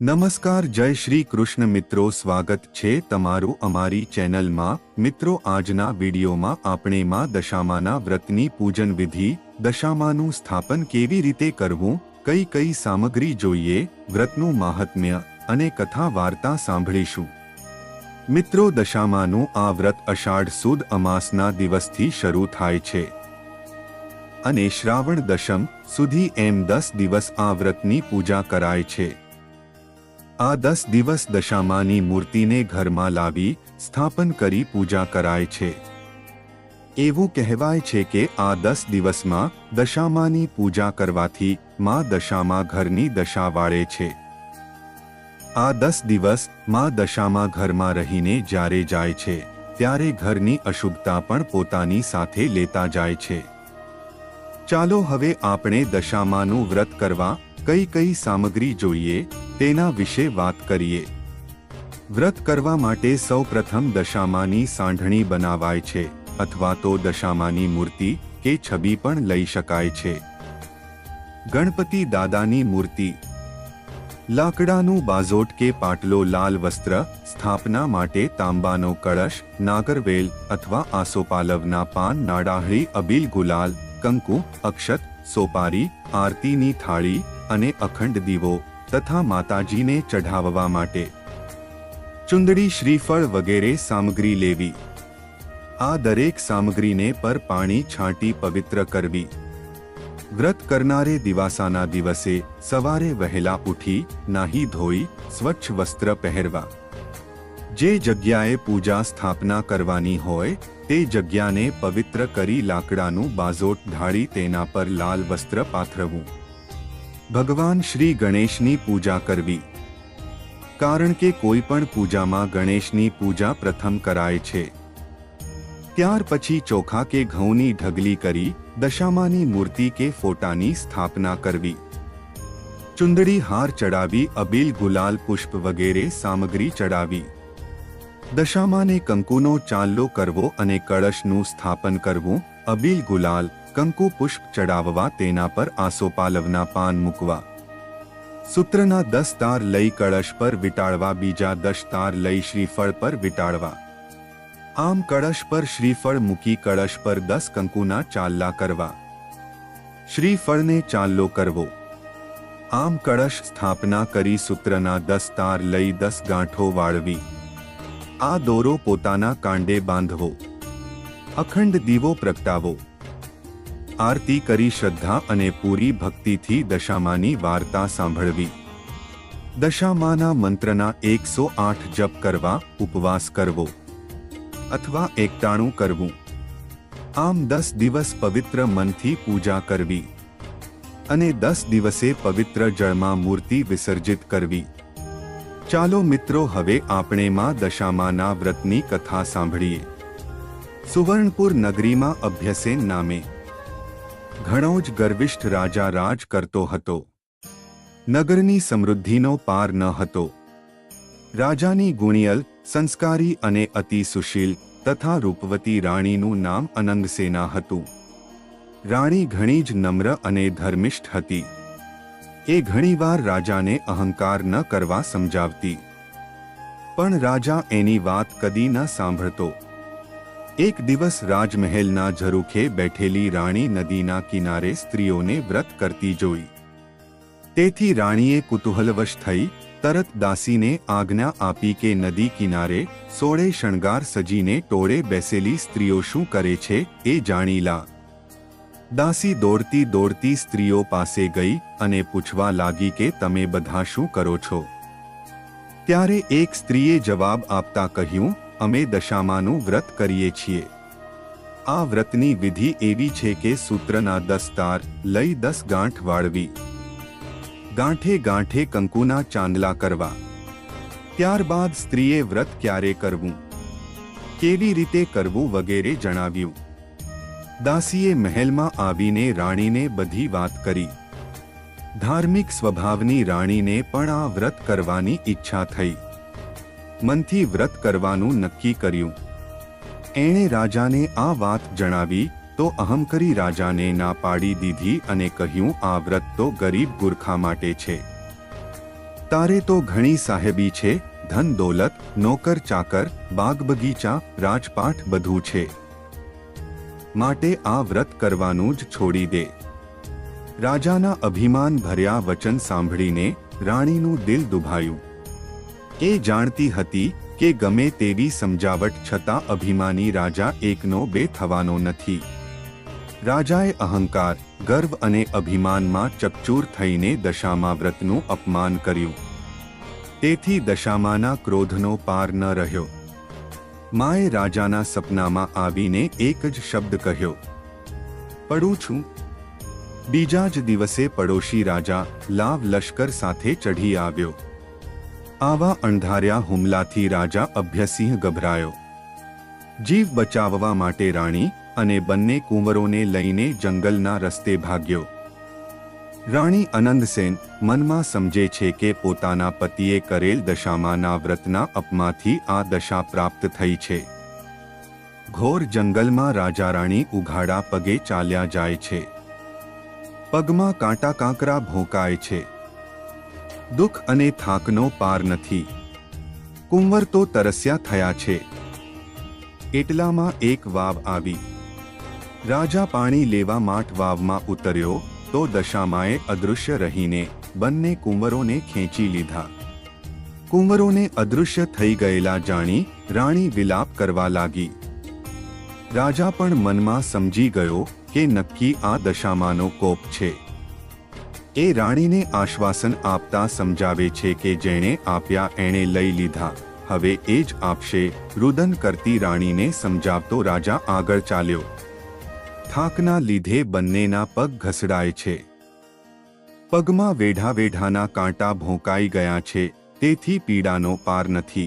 નમસ્કાર, જય શ્રી કૃષ્ણ મિત્રો, સ્વાગત છે તમારું અમારી ચેનલમાં। મિત્રો, આજના વિડીયોમાં આપણે માં દશામાના વ્રતની પૂજન વિધિ, દશામાનું સ્થાપન કેવી રીતે કરવું, કઈ કઈ સામગ્રી જોઈએ, વ્રતનું મહાત્મ્ય અને કથા વાર્તા સાંભળીશું। મિત્રો, દશામાનું આ વ્રત અષાઢ સુદ અમાસના દિવસથી શરૂ થાય છે અને શ્રાવણ દશમ સુધી એમ 10 દિવસ આ વ્રતની પૂજા કરાય છે। આ 10 દિવસ દશામાની મૂર્તિને ઘરમાં લાવી સ્થાપન કરી પૂજા કરાય છે। એવું કહેવાય છે કે આ 10 દિવસમાં દશામાની પૂજા કરવાથી માં દશામા ઘરની દશા વાળે છે। આ 10 દિવસ માં દશામા ઘરમાં રહીને જ્યારે જાય છે ત્યારે ઘરની અશુભતા પણ પોતાની સાથે લેતા જાય છે। ચાલો હવે આપણે દશામાનું વ્રત કરવા કઈ કઈ સામગ્રી જોઈએ તેના વિશે વાત કરીએ। વ્રત કરવા માટે સૌપ્રથમ દશામાની સાંઢણી બનાવાય છે અથવા તો દશામાની મૂર્તિ કે છબી પણ લઈ શકાય છે। ગણપતિ દાદાની મૂર્તિ, લાકડાનું બાઝોટ કે પાટલો, લાલ વસ્ત્ર, સ્થાપના માટે તાંબાનો કળશ, નાગરવેલ અથવા આસોપાલવના પાન, નાડાહળી, અબીલ, ગુલાલ, કંકુ, અક્ષત, સોપારી, આરતીની થાળી અને અખંડ દીવો તથા માતાજીને ચઢાવવા માટે ચુંદડી, શ્રીફળ વગેરે સામગ્રી લેવી। આ દરેક સામગ્રીને પર પાણી છાંટી પવિત્ર કરવી। વ્રત કરનારે દિવાસાના દિવસે સવારે વહેલા ઉઠી નાહી ધોઈ સ્વચ્છ વસ્ત્ર પહેરવા। જે જગ્યાએ પૂજા સ્થાપના કરવાની હોય તે જગ્યાને પવિત્ર કરી લાકડાનું બાઝોટ ઢાળી તેના પર લાલ વસ્ત્ર પાથરવું। ભગવાન શ્રી ગણેશની પૂજા કરવી, કારણ કે કોઈ પણ પૂજામાં ગણેશની પૂજા પ્રથમ કરાય છે। ત્યાર પછી ચોખા કે ઘઉંની ઢગલી કરી દશામાની મૂર્તિ કે ફોટાની સ્થાપના કરવી। ચુંદડી, હાર ચડાવી, અબીલ, ગુલાલ, પુષ્પ વગેરે સામગ્રી ચડાવી। દશામાને કંકુનો ચાંદલો કરવો અને કળશનું સ્થાપન કરવું। અબીલ, ગુલાલ, કંકુ, પુષ્પ ચડાવવા, તેના પર આસોપાલવના પાન મૂકવા। સૂત્રના 10 તાર લઈ કળશ પર વીંટાળવા, બીજા 10 તાર લઈ શ્રીફળ પર વીંટાળવા। આમ કળશ પર શ્રીફળ મૂકી કળશ પર 10 કંકુના ચાંદલા કરવા। શ્રીફળને ચાંદલો કરવો। આમ કળશ સ્થાપના કરી સૂત્રના 10 તાર લઈ 10 ગાંઠો વાળવી। આ દોરો પોતાના કાંડે બાંધવો। અખંડ દીવો પ્રગટાવો। આરતી કરી શ્રદ્ધા અને પૂરી ભક્તિથી દશામાની વાર્તા સાંભળવી। દશામાના મંત્રના 108 જપ કરવા, ઉપવાસ કરવો અથવા એકટાણું કરવું। આમ 10 દિવસ પવિત્ર મનથી પૂજા કરવી અને 10 દિવસે પવિત્ર જળમાં મૂર્તિ વિસર્જિત કરવી। ચાલો મિત્રો, હવે આપણે માં દશામાના વ્રતની કથા સાંભળીએ। સુવર્ણપુર નગરીમાં અભ્યસેન નામે ઘણો જ ગર્વિષ્ઠ રાજા રાજ કરતો હતો। નગરની સમૃદ્ધિનો પાર ન હતો। રાજાની ગુણિયલ, સંસ્કારી અને અતિ સુશીલ તથા રૂપવતી રાણીનું નામ અનંગસેના હતું। રાણી ઘણી જ નમ્ર અને ધર્મિષ્ઠ હતી। એ ઘણીવાર રાજાને અહંકાર ન કરવા સમજાવતી, પણ રાજા એની વાત કદી ન સાંભળતો। એક દિવસ રાજમહેલના ઝરૂખે બેઠેલી રાણી નદીના કિનારે સ્ત્રીઓને વ્રત કરતી જોઈ। તેથી રાણીએ કુતૂહલવશ થઈ તરત દાસીને આજ્ઞા આપી કે નદી કિનારે સોળે શણગાર સજીને ટોળે બેસેલી સ્ત્રીઓ શું કરે છે એ જાણી લા। દાસી દોડતી દોડતી સ્ત્રીઓ પાસે ગઈ અને પૂછવા લાગી કે તમે બધા શું કરો છો? ત્યારે એક સ્ત્રીએ જવાબ આપતા કહ્યું, અમે દશામાનું વ્રત કરીએ છીએ। આ વ્રતની વિધિ એવી છે કે સૂત્રના 10 તાર લઈ 10 ગાંઠ વાળવી, ગાંઠે ગાંઠે કંકુના ચાંદલા કરવા। ત્યારબાદ સ્ત્રીએ વ્રત ક્યારે કરવું, કેવી રીતે કરવું વગેરે જણાવ્યું। દાસીએ મહેલમાં આવીને રાણીને બધી વાત કરી। ધાર્મિક સ્વભાવની રાણીને પણ આ વ્રત કરવાની ઈચ્છા થઈ। મનથી વ્રત કરવાનું નક્કી કર્યું। એણે રાજાને આ વાત જણાવી તો અહંકારી રાજાને ના પાડી દીધી અને કહ્યું, આ વ્રત તો ગરીબ ગુરખા માટે છે। તારે તો ઘણી સાહેબી છે, ધન દોલત, નોકર ચાકર, બાગ બગીચા, રાજપાટ બધું છે, માટે આ વ્રત કરવાનું જ છોડી દે. રાજાના અભિમાન ભર્યા વચન સાંભળીને રાણીનું દિલ દુભાયું. એ જાણતી હતી કે ગમે તેવી સમજાવટ છતાં અભિમાની રાજા એકનો બે થવાનો નથી. રાજાએ અહંકાર, ગર્વ અને અભિમાનમાં ચકચૂર થઈને દશામા વ્રતનું અપમાન કર્યું. તેથી દશામાના ક્રોધનો પાર ન રહ્યો. માએ રાજાના સપનામાં આવીને એક જ શબ્દ કહ્યો, પડું છું. બીજા જ દિવસે પડોશી રાજા લાવ લશ્કર સાથે ચઢી આવ્યો. આવા અણધાર્યા હુમલાથી રાજા અભયસિંહ ગભરાયો. જીવ બચાવવા માટે રાણી અને બંને કુંવરોને લઈને જંગલના રસ્તે ભાગ્યો. રાણી આનંદસેન મનમાં સમજે છે કે પોતાના પતિએ કરેલ દશામાના વ્રતના અપમાનથી આ દશા પ્રાપ્ત થઈ છે. ઘોર જંગલમાં રાજા રાણી ઉઘાડા પગે ચાલ્યા જાય છે. પગમાં કાંટા કાંકરા ભોંકાય છે. દુઃખ અને થાકનો પાર નથી. કુંવર તો તરસ્યા થયા છે. એટલામાં એક વાવ આવી. રાજા પાણી લેવા માટે વાવમાં ઉતર્યો તો દશામાએ અદૃશ્ય રહીને બંને કુંવરોને ખેંચી લીધા. કુંવરોને અદૃશ્ય થઈ ગયેલા જાણી રાણી વિલાપ કરવા લાગી. રાજા પણ મનમાં સમજી ગયો કે નક્કી આ દશામાનો કોપ છે. એ રાણીને આશ્વાસન આપતા સમજાવે છે કે જેણે આપ્યા એણે લઈ લીધા, હવે એ જ આપશે. રુદન કરતી રાણીને સમજાવતો રાજા આગળ ચાલ્યો. થાકના લીધે બંનેના પગ ઘસડાય છે. પગમાં વેઢા વેઢાના કાંટા ભોંકાઈ ગયા છે, તેથી પીડાનો પાર નથી.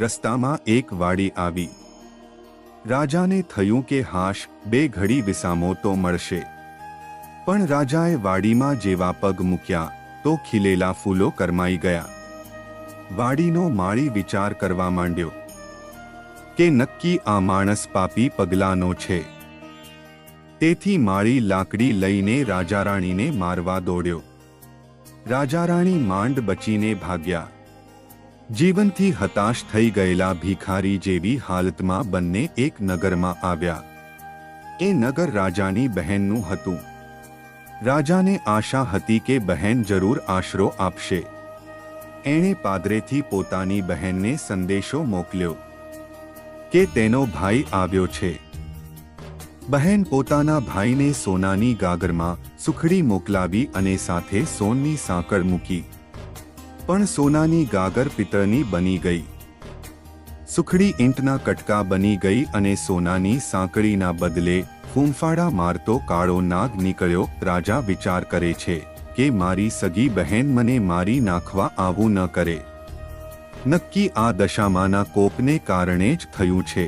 રસ્તામાં એક વાડી આવી. રાજાને થયું કે હાશ, બે ઘડી વિસામો તો મળશે. પણ રાજાએ વાડીમાં જેવા પગ મૂક્યા તો ખીલેલા ફૂલો કરમાઈ ગયા. વાડીનો માળી વિચાર કરવા માંડ્યો કે નક્કી આ માણસ પાપી પગલાનો છે. તેથી માળી લાકડી લઈને રાજા રાણીને મારવા દોડ્યો. રાજા રાણી માંડ બચીને ભાગ્યા. જીવનથી હતાશ થઈ ગયેલા ભિખારી જેવી હાલતમાં બંને એક નગરમાં આવ્યા. એ નગર રાજાની બહેનનું હતું. રાજાને આશા હતી કે બહેન જરૂર આશરો આપશે. એણે પાદરેથી પોતાની બહેનને સંદેશો મોકલ્યો કે તેનો ભાઈ આવ્યો છે. બહેન પોતાના ભાઈને સોનાની ગાગરમાં સુખડી મોકલાવી અને સાથે સોનની સાંકળ મૂકી. પણ સોનાની ગાગર પિત્તળની બની ગઈ. સુખડી ઈંટના કટકા બની ગઈ અને સોનાની સાંકળીના બદલે ફૂંફાડા મારતો કાળો નાગ નીકળ્યો. રાજા વિચાર કરે છે કે મારી સગી બહેન મને મારી નાખવા આવું ન કરે. નક્કી આ દશામાના કોપને કારણે જ થયું છે.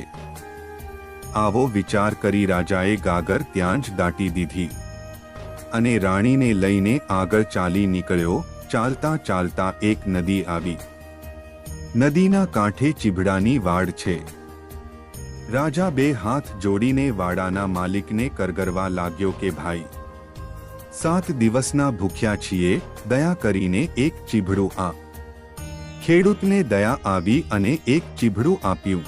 આવો વિચાર કરી રાજાએ ગાગર ત્યાં જ દાટી દીધી અને રાણીને લઈને આગળ ચાલી નીકળ્યો. ચાલતા ચાલતા એક નદી આવી. નદીના કાંઠે ચીભડાની વાડ છે. રાજા બે હાથ જોડીને વાડાના માલિકને કરગરવા લાગ્યો કે ભાઈ, 7 દિવસના ભૂખ્યા છીએ, દયા કરીને એક ચીભડું આ. ખેડૂતને દયા આવી અને એક ચીભડું આપ્યું.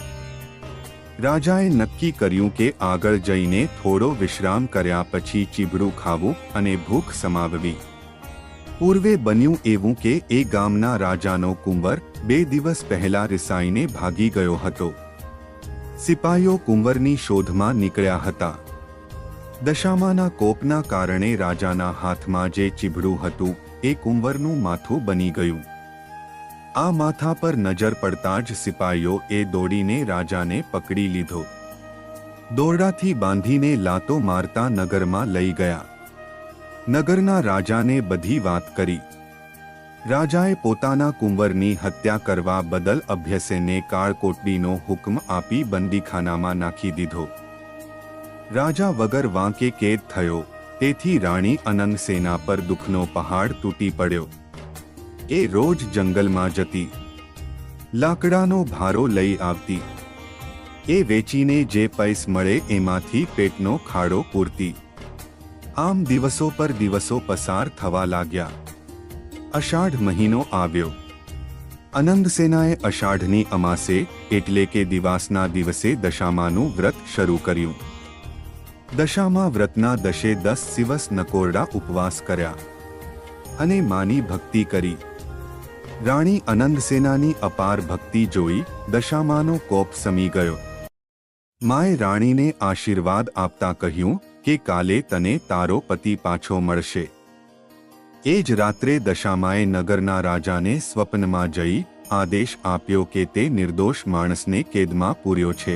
રાજાએ નક્કી કર્યું કે આગળ જઈને થોડો વિશ્રામ કર્યા પછી ચીભડું ખાવું અને ભૂખ સમાવવી. પૂર્વે બન્યું એવું કે એ ગામના રાજાનો કુંવર 2 દિવસ પહેલા રિસાઈને ભાગી ગયો હતો. સિપાહીઓ કુંવરની શોધમાં નીકળ્યા હતા. દશામાના કોપના કારણે રાજાના હાથમાં જે ચીભડું હતું એ કુંવરનું માથું બની ગયું. આ માથા પર નજર પડતા જ સિપાહીઓ એ દોડીને રાજાને પકડી લીધો. દોરડાથી બાંધીને લાતો મારતા નગરમાં લઈ ગયા. નગરના રાજાને બધી વાત કરી. રાજાએ પોતાના કુંવરની હત્યા કરવા બદલ અભયસેનને કાળકોટડીનો હુકમ આપી બંદીખાનામાં નાખી દીધો. રાજા વગર વાંકે કેદ થયો. તેથી રાણી આનંદસેના પર દુઃખનો પહાડ તૂટી પડ્યો. એ રોજ જંગલમાં જતી. લાકડાનો ભારો લઈ આવતી. એ વેચીને જે પૈસ મળે એમાંથી પેટનો ખાડો પૂરતી. આમ દિવસો પર દિવસો પસાર થવા લાગ્યા. અષાઢ મહિનો આવ્યો. અનંતસેનાએ અષાઢની અમાસે એટલે કે દિવાસના દિવસે દશામાનું વ્રત શરૂ કર્યું. દશામા વ્રતના 10 દિવસ નકોરડા ઉપવાસ કર્યા અને માની ભક્તિ કરી. રાણી અનંતસેનાની અપાર ભક્તિ જોઈ દશામાનો કોપ સમી ગયો. માએ રાણીને આશીર્વાદ આપતા કહ્યું કે કાલે તને તારો પતિ પાછો મળશે. એ જ રાત્રે દશામાએ નગરના રાજાને સ્વપ્નમાં જઈ આદેશ આપ્યો કે તે નિર્દોષ માણસને કેદમાં પૂર્યો છે.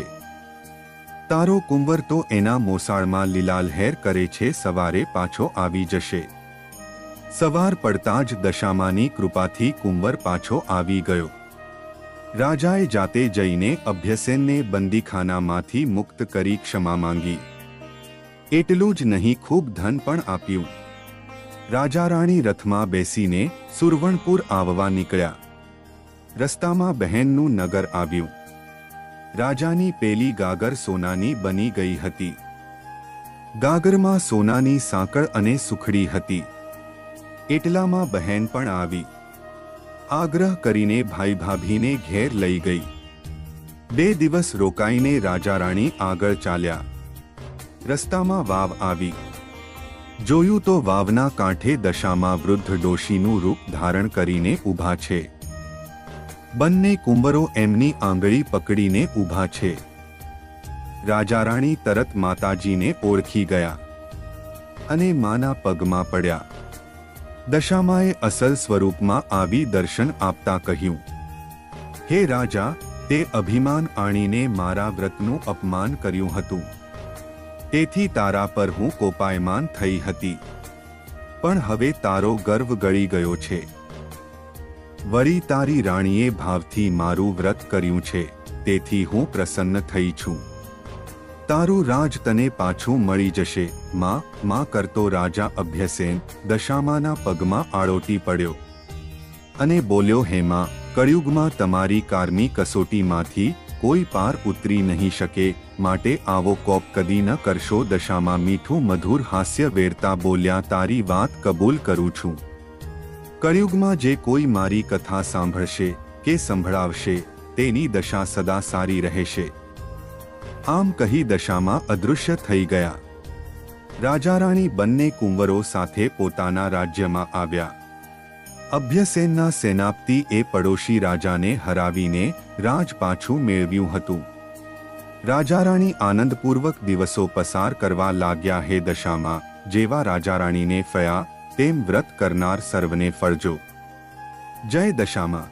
તારો કુંવર તો એના મોસાળમાં લીલાલહેર કરે છે, સવારે પાછો આવી જશે. સવાર પડતા જ દશામાની કૃપાથી કુંવર પાછો આવી ગયો. રાજાએ જાતે જઈને અભ્યસેનને બંદીખાનામાંથી મુક્ત કરી ક્ષમા માંગી. એટલું જ નહીં, ખૂબ ધન પણ આપ્યું. રાજા રાણી રથમાં બેસીને સુરવણપુર આવવા નીકળ્યા. રસ્તામાં બહેનનું નગર આવ્યું. રાજાની પેલી ગાગર સોનાની બની ગઈ હતી. ગાગરમાં સોનાની સાંકળ અને સુખડી હતી. એટલામાં બહેન પણ આવી. આગ્રહ કરીને ભાઈ ભાભીને ઘેર લઈ ગઈ. 2 દિવસ રોકાઈને રાજા રાણી આગળ ચાલ્યા. રસ્તામાં વાવ આવી. જોયું તો વાવના કાંઠે દશામાં વૃદ્ધ ડોશીનું રૂપ ધારણ કરીને ઊભા છે. બંને કુંવરો એમની આંગળી પકડીને ઊભા છે. રાજા રાણી તરત માતાજીને ઓળખી ગયા અને માના પગમાં પડ્યા. દશામાએ અસલ સ્વરૂપમાં આવી દર્શન આપતા કહ્યું, હે રાજા, તે અભિમાન આણીને મારા વ્રતનું અપમાન કર્યું હતું. તેથી તારા પર હું કોપાયમાન થઈ હતી. પણ હવે તારો ગર્વ ગળી ગયો છે. વળી તારી રાણીએ ભાવથી મારું વ્રત કર્યું છે, તેથી હું પ્રસન્ન થઈ છું. તારું રાજ તને પાછું મળી જશે. માં કરતો રાજા અભ્યસેન દશામાના પગમાં આળોટી પડ્યો અને બોલ્યો, હે માં, કળિયુગમાં તમારી કારમી કસોટીમાંથી કોઈ પાર ઉતરી નહીં શકે, માટે આવો કોપ કદી ન કરશો. દશામાં મીઠું મધુર હાસ્ય વેરતા બોલ્યા, તારી વાત કબૂલ કરું છું. કળિયુગમાં જે કોઈ મારી કથા સાંભળશે કે સંભળાવશે તેની દશા સદા સારી રહેશે. આમ કહી દશામાં અદૃશ્ય થઈ ગયા. રાજા રાણી બંને કુંવરો સાથે પોતાના રાજ્યમાં આવ્યા. અભ્યસેનના સેનાપતિ એ પડોશી રાજાને હરાવીને રાજ પાછું મેળવ્યું હતું. રાજા રાણી આનંદપૂર્વક દિવસો પસાર કરવા લાગ્યા. હે દશામાં, જેવા રાજા રાણીને ફયા તેમ વ્રત કરનાર સર્વને ફળજો. જય દશામાં.